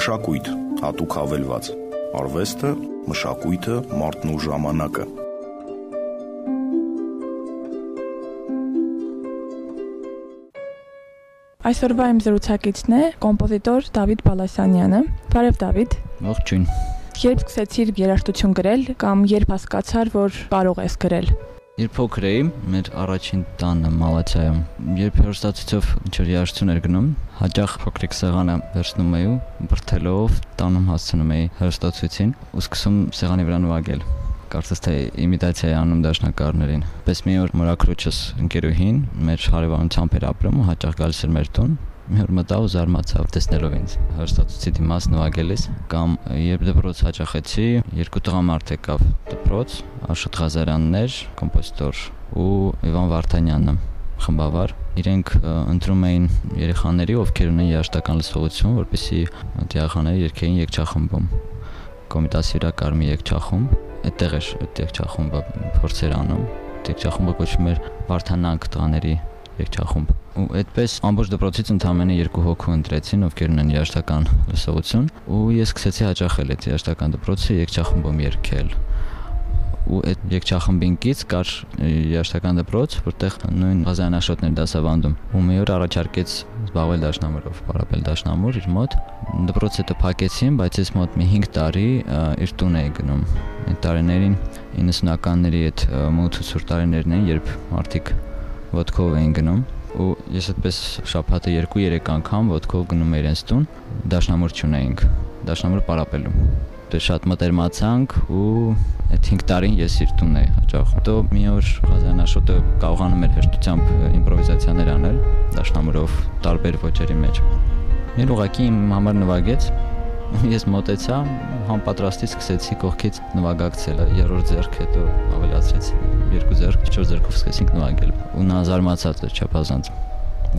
Մշակույթ, հատուկ հավելված, արվեստը, մշակույթը, մարդն ու ժամանակը։ Այսօրվա իմ զրուցակիցն է կոմպոզիտոր Դավիթ Պալասանյանը։ Բարև Դավիթ։ Ողջույն։ Երբ սկսեցիր երաժշտություն գրել կամ երբ հասկացար, որ կարող ես գրել։ Երբ փոքր էի, մեր առաջին տանը Մալաթիայում, երբ հեռուստացույցով ինչ-որ երաժշտություն էր գնում, հաճախ փոքրիկ սեղանը վերցնում էի ու բրդելով տանում հասցնում էի հեռուստացույցին ու սկսում սեղանի վրա նվագել։ Կարծես թե իմիտացիա էի անում դաշնակահարներին։ Պես մի օր մորաքրոջս ընկերուհին մեր հարևանությամբ էր ապրում ու հաճախ գալիս էր մեր տուն։ Մի օր մտա ու զարմացավ տեսնելով ինձ հեռուստացույցի դիմաց նվագելիս, կամ երբ դպրոց հաճախեցի, երկու տղամարդ եկավ դպրոց, Աշոտ Ղազարյանն էր, կոմպոզիտոր, ու Իվան Վարդանյանը, խմբավար։ Իրենք ընտրում էին երեխաների, ովքեր ունեն երաժշտական լսողություն, որպեսզի երեխաները երգեին երգչախմբում։ Կոմիտասի վրա կար մի երգչախումբ, այդտեղ էր այդ երգչախումբը փորձեր անում։ Երգչախումբը կոչվում էր Վարդանանք տղաների երգչախումբ։ Ու այդպես ամբողջ դպրոցից ընդամենը 2 հոգու ընտրեցին, ովքեր ունեն երաժշտական լսողություն, ու ես սկսեցի հաճախել այդ երաժշտական դպրոցի երգչախմբում երգել։ Ու այդ երգչախմբին կից կար երաժշտական դպրոց, որտեղ նույն Ղազարյան Աշոտն էր դասավանդում։ Ու մի օր առաջարկեց զբաղվել դաշնամուրով, պարապել դաշնամուր իր մոտ։ Դպրոցը հետո փակեցին, բայց ես մոտ մի 5 տարի իր տուն էի գնում։ Այդ տարիներին 90-ականների այդ մութ-ցուրտ տարիներն էին, երբ մարդիկ ոտքով էին գնում, ու ես այդպես շաբաթը 2-3 անգամ ոտքով գնում էի իրենց տուն, դաշնամուր չունեինք, դաշնամուր պարապելու։ Շատ մտերմացանք ու այդ 5 տարին ես իր տունն էի հաճախում։ Հետո մի օր Ղազարյան Աշոտը կարողանում էր հեշտությամբ իմպրովիզացիաներ անել դաշնամուրով տարբեր ոճերի մեջ։ Մեր ուղղակի իմ համար նվագեց, ես մոտեցա, համապատրաստի սկսեցի կողքից նվագակցել, երրորդ ձեռք, հետո ավելացրեցի 2 ձեռք, 4 ձեռքով սկսեցինք նվագել։ Ու նա զարմացած էր չափազանց,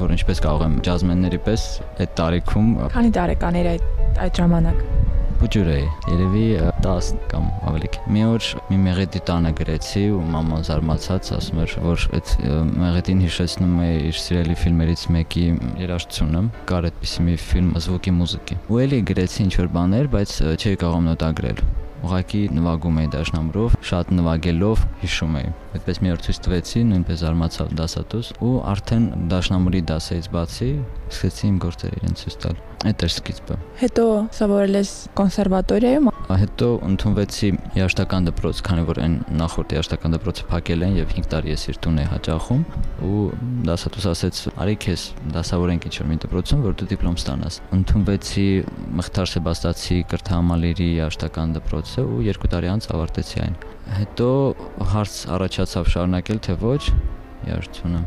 որ ինչպես կարող եմ ջազմենների պես այդ տարիքում։ Քանի տարեկան էր այդ ժամանակ։ Փոքր էի, երևի 10 կամ ավելի։ Մի օր մի մեղեդի տանը գրեցի ու մաման զարմացած ասում էր, որ այդ մեղեդին հիշեցնում է իր սիրելի ֆիլմերից մեկի երաժշտությունը, կար այդպիսի մի ֆիլմ «Զվուկի մուզիկի»։ Ու էլի գրեցի ինչ-որ բաներ, բայց չէի կարողանում նոտագրել։ Ուղղակի նվագում էի դաշնամուրով, շատ նվագելով հիշում էի։ Այդպես մի օր ցույց տվեցի, նույնպես զարմացավ դասատուս, ու արդեն դաշնամուրի դասից բացի սկսեցի իմ գործերը իրեն ցույց տալ։ Այդ էր սկիզբը։ Հետո սովորել ես կոնսերվատորիայում։ Հետո ընդունվեցի երաժշտական դպրոց, քանի որ այն նախորդ երաժշտական դպրոցը փակել են եւ 5 տարի ես իր տուն էի հաճախում, ու դասատուս ասեց՝ «Արի քեզ դասավորենք ինչ-որ մի դպրոցում, որ դու դիպլոմ ստանաս»։ Ընդունվեցի Մղթար Սեբաստացի Կրթահամալիրի երաժշտական դպրոցը ու 2 տարի անց ավարտեցի այն։ Հետո հարց առաջացավ շարունակել թե ոչ երաժշտությունը։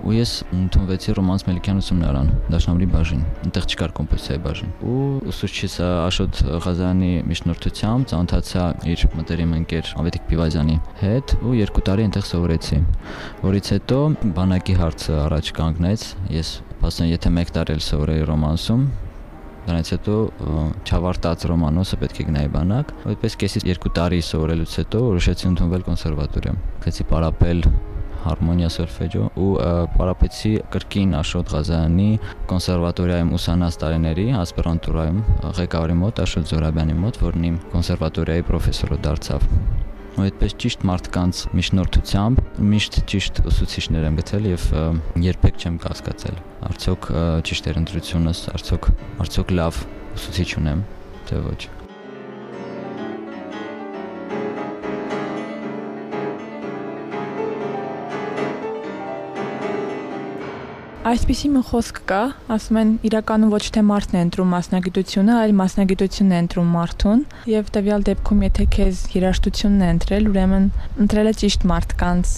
Ու ես ընդունվեցի Ռոմանս Մելիքյան ուսումնարան, դաշնամուրի բաժին, այնտեղ չկար կոմպոզիցիայի բաժին։ Ու ուսուցչիս Աշոտ Ղազարյանի միջնորդությամբ ծանոթացա իր մտերիմ ընկեր Ավետիք Պիվազյանի հետ ու 2 տարի այնտեղ սովորեցի, որից հետո բանակի հարցը առաջ կանգնեց։ Ես ասեմ, եթե 1 տարի էլ սովորեի Ռոմանսում, դրանից հետո չավարտած Ռոմանոսը պետք է գնայի բանակ։ Այդպես կեսից 2 տարի սովորելուց հետո որոշեցի ընդունվել կոնսերվատորիա։ Սկսեցի պարապել հարմոնիա սոլֆեջո ու պարապեցի կրկին Աշոտ Ղազարյանի կոնսերվատորիայում ուսանած տարիների ասպիրանտուրայում ղեկավարի մոտ Աշոտ Զորաբյանի մոտ, որն իմ կոնսերվատորիայի պրոֆեսորը դարձավ։ Ու այդպես ճիշտ մարդկանց միջնորդությամբ միշտ ճիշտ ուսուցիչներ եմ գտել եւ երբեք չեմ կասկածել, արդյոք ճիշտ էր ընտրությունս, արդյոք լավ ուսուցիչ ունեմ, թե ոչ։ Այսպիսի մի խոսք կա, ասում են իրականում ոչ թե մարդն է ընտրում մասնագիտությունը, այլ մասնագիտությունն է ընտրում մարդուն, եւ տվյալ դեպքում եթե քեզ երաժշտությունն է ընտրել, ուրեմն ընտրել է ճիշտ մարդկանց,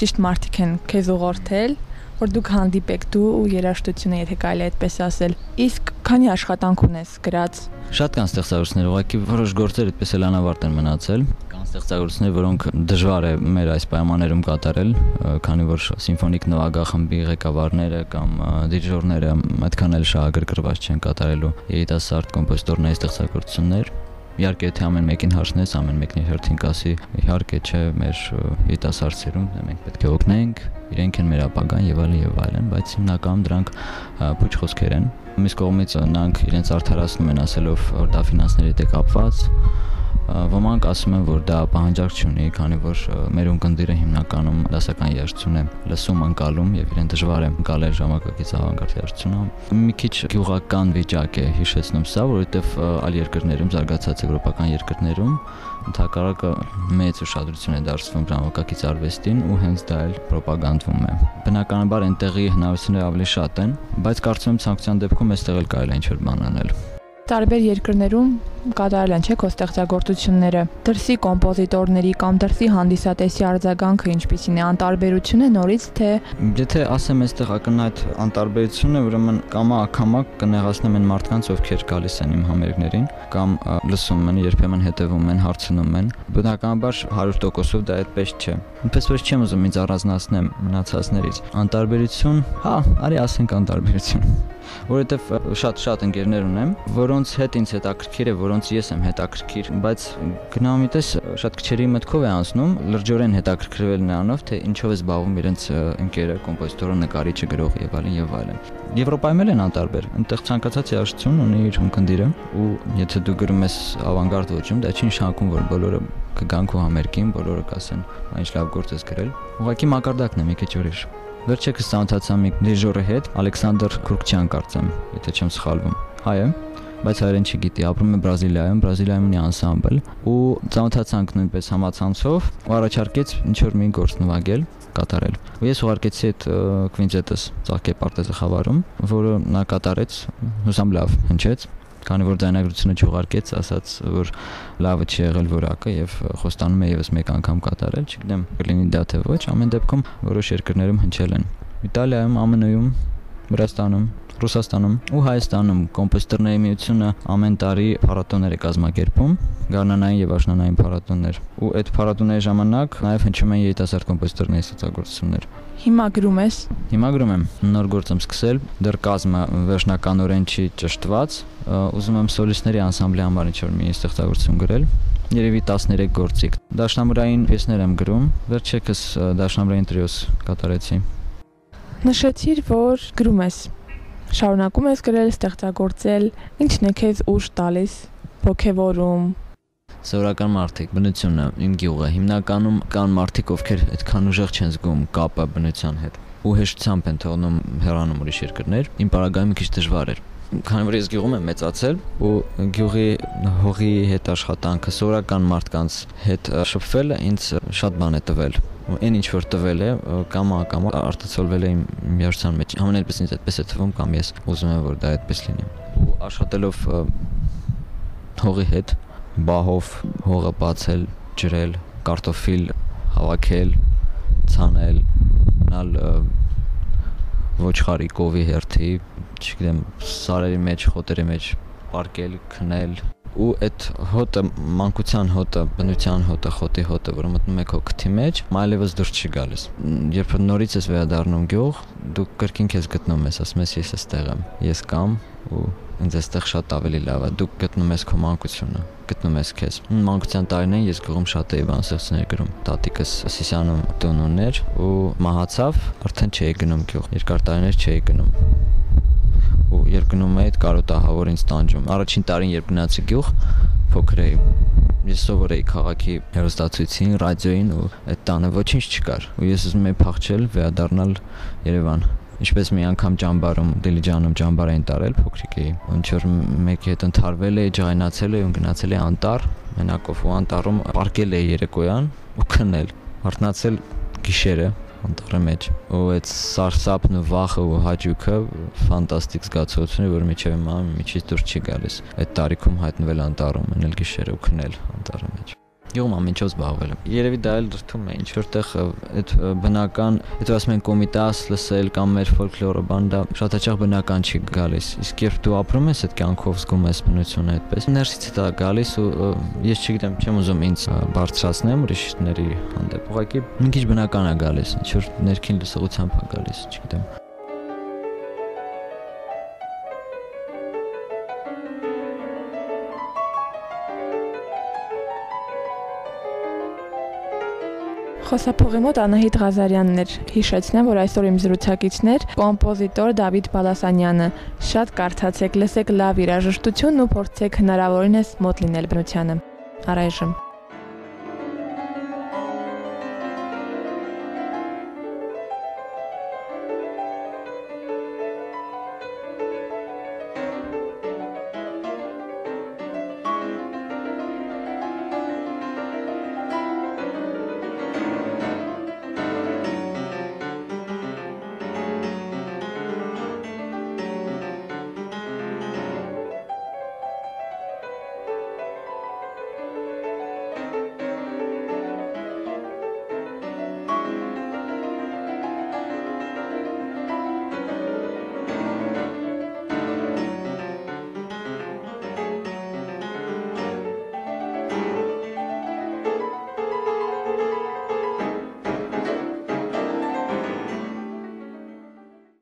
ճիշտ մարդիկ են քեզ ուղղորդել, որ դուք հանդիպեք դու ու երաժշտությունը, եթե կարելի է այդպես ասել։ Իսկ քանի աշխատանք ունես գրած։ Շատ կան ստեղծագործներ, ուղղակի որոշ գործեր այդպես էլ անավարտ են մնացել։ Կան ստեղծագործներ, որոնք դժվար է մեր այս պայմաններում կատարել, քանի որ սիմֆոնիկ նվագախմբի ղեկավարները կամ դիրիժորները այդքան էլ շահագրգռված չեն կատարելու երիտասարդ կոմպոզիտորների ստեղծագործություններ։ Իհարկե թե ամեն մեկին հարցնես, ամեն մեկն իր հերթին կասի, իհարկե չէ, մեր երիտասարդերում մենք պետք է օգնենք, իրենք են մեր ապագան եւ այլն, բայց հիմնականում դրանք փուչ խոսքեր են։ Մյուս կողմից նրանք իրենց արդարացնում են ասելով, որ դա ֆինանսների հետ է կապված։ Ոմանք ասում են, որ դա պահանջարկ չունի, քանի որ մեր ունկնդիրը հիմնականում դասական երաժշտություն է լսում, ընկալում եւ իրեն դժվար է ընկալել ժամանակակից ավանգարդ երաժշտությունը։ Մի քիչ գյուղական վիճակ է հիշեցնում սա, որովհետեւ այլ երկրներում, զարգացած եվրոպական երկրներում ընդհակառակը մեծ ուշադրություն է դարձվում ժամանակակից արվեստին ու հենց դա էլ ռոպագանդվում է։ Բնականաբար այնտեղի հնարավորությունները ավելի շատ են, բայց կարծում եմ ցանկության դեպքում այստեղ էլ կարելի է ինչ-որ բան անել։ Տարբեր երկրներում կատարել են քո ստեղծագործությունները։ Դրսի կոմպոզիտորների կամ դրսի հանդիսատեսի արձագանքը ինչպիսին է, անտարբերություն է նորից թե Եթե ասեմ այստեղ ակնհայտ անտարբերություն է, ուրեմն կամա կնեղացնեմ այն մարդկանց, ովքեր գալիս են իմ համերգներին կամ լսում են, երբեմն հետևում են, հարցնում են։ Բնականաբար 100%-ով դա այդպես չէ։ Ինչպես որ չեմ ուզում ինձ առանձնացնեմ մնացածներից։ Անտարբերություն, արի ասենք անտարբերություն։ Որովհետև շատ ընկերներ ունեմ, որոնց հետ ինձ հետաքրքիր է, որոնց ես եմ հետաքրքիր, բայց գնամիտես շատ քչերի մտքով է անցնում լրջորեն հետաքրքրվել նրանով, թե ինչով է զբաղվում իրենց ընկերը, կոմպոզիտորը, նկարիչը, գրողը եւ այլն։ Եվրոպայում էլ են անտարբեր։ Այնտեղ ցանկացած երաժշտություն ունի իր ունկնդիրը, ու եթե դու գրում ես ավանգարդ ոճում, դա չի նշանակում, որ բոլորը կգան քո համերգին, բոլորը կասեն, «Ինչ լավ գործ ես գրել»։ Ուղղակի մակարդակն է մի քիչ ուրիշ։ Վերջերս ծանոթացա մի դիժորի հետ, Ալեքսանդր Քուրկչյան կարծեմ, եթե չեմ սխալվում։ Հայ է, բայց հայերեն չգիտի, ապրում է Բրազիլիայում ունի անսամբլ, ու ծանոթացանք նույնպես համացանցով, ու առաջարկեց ինչ-որ մի գործ նվագել, կատարել։ Ու ես ուղարկեցի այդ քվինտետս Ծաղկե պարտեզը խավարում, որը նա կատարեց, հուսամ լավ հնչեց, քանի որ ձայնագրությունը չուղարկեց, ասաց, որ լավը չի եղել որակը եւ խոստանում է եւս մեկ անգամ կատարել, չգիտեմ, կլինի դա թե ոչ, ամեն դեպքում որոշ երկրներում հնչել են։ Իտալիայում, ԱՄՆ-ում, Վրաստանում, Ռուսաստանում ու Հայաստանում կոմպոզիտորների միությունը ամեն տարի փառատոներ է կազմակերպում, գարնանային եւ աշնանային փառատոներ, ու այդ փառատոների ժամանակ նաեւ հնչում են երիտասարդ կոմպոզիտորների ստեղծագործություններ։ Հիմա գրում ես։ Հիմա գրում եմ, նոր գործ եմ սկսել, դեռ կազմը վերջնականորեն չի ճշտված, ուզում եմ սոլիստների անսամբլի համար ինչ-որ մի ստեղծագործություն գրել, երևի 13 գործիկ։ Դաշնամուրային պիեսներ եմ գրում, վերջերս դաշնամուրային տրիոս կատարեցի։ Նշեցիր, որ գրում ես։ Շարունակում ես գրել, ստեղծագործել, ինչն է քեզ ուժ տալիս, ոգևորում։ Սովորական մարդիկ, բնությունը, իմ գյուղը, հիմնականում կան մարդիկ, ովքեր այդքան ուժեղ չեն զգում կապը բնության հետ ու հեշտությամբ են թողնում հեռանում ուրիշ երկրներ։ Իմ պարագայում մի քիչ դժվար էր։ Քանի որ ես գյուղում եմ մեծացել ու գյուղի հողի հետ աշխատանքը, սովորական մարդկանց հետ շփվելը ինձ շատ բան է տվել։ Այն ինչ որ տվել է, կամ արտացոլվել է իմ երաժշտության մեջ։ Ամենայնպես ինձ այդպես է թվում, կամ ես ուզում եմ, որ դա այդպես լինի։ Ու աշխատելով հողի հետ, բահով հողը բացել, ջրել, կարտոֆիլ հավաքել, ցանել, նալ ոչխարի կովի հերթի, չգիտեմ, սարերի մեջ, խոտերի մեջ պարկել, քնել, ու այդ հոտը, մանկության հոտը, բնության հոտը, խոտի հոտը, որը մտնում է քո քթի մեջ, այլևս դուրս չի գալիս։ Երբ նորից ես վերադառնում գյուղ, դու կրկին քեզ գտնում ես, ասում ես ես այստեղ եմ, ես կամ ու ինձ այստեղ շատ ավելի լավ է։ Դու գտնում ես քո մանկությունը, գտնում ես քեզ։ Մանկության տարիներին ես գյուղում շատ էի բանաստեղծություններ գրում։ Տատիկս Սիսիանում տուն ուներ ու մահացավ, արդեն չէի գնում գյուղ։ Երկար տարիներ չէի գնում։ Ու երբ գնում էի, կարոտահավոր ինձ տանջում։ Առաջին տարին երբ գնացի գյուղ, փոքր էի։ Ես սովոր էի քաղաքի հեռուստացույցին, ռադիոյին ու այդ տանը ոչինչ չկար։ Ու ես ուզում էի փախչել, վերադառնալ Երևան։ Ինչպես մի անգամ ճամբարում, Դիլիջանում ճամբար էին տարել, փոքրիկ էի։ Ինչ որ մեկի հետ ընթարվել էի, ջղայնացել էի ու գնացել էի անտառ, մենակով ու անտառում պարկել էի երեկոյան ու քնել։ Արթնացել գիշերը անտառի մեջ։ Ու այդ սարսափն ու վախը ու հաճույքը ֆանտաստիկ զգացողություն է, որ միջև հիմա միջից դուրս չի գալիս։ Այդ տարիքում հայտնվել անտառում, մնել գիշերը ու քնել անտառի մեջ։ Գյուղում ամեն ինչով զբաղվել եմ։ Երևի դա էլ դրդում է, ինչ որտեղ այդ բնական, եթե ասում են կոմիտաս լսել կամ մեր ֆոլկլորը բան, դա շատ հաճախ բնական չի գալիս։ Իսկ երբ դու ապրում ես այդ կյանքով, զգում ես բնությունը այդպես, ներսից է դա գալիս ու ես չգիտեմ, չեմ ուզում ինձ բարձրացնեմ ուրիշների հանդեպ։ Ուղղակի մի քիչ բնական է գալիս, ինչ որ ներքին լսողությամբ է գալիս, չգիտեմ։ Խոսափողի մոտ Անահիտ Ղազարյանն էր։ Հիշեցնեմ, որ այսօր իմ զրուցակիցն էր կոմպոզիտոր Դավիթ Բալասանյանը։ Շատ կարդացեք, լսեք լավ երաժշտություն ու փորձեք հնարավորինս մոտ լինել բնությանը։ Առայժմ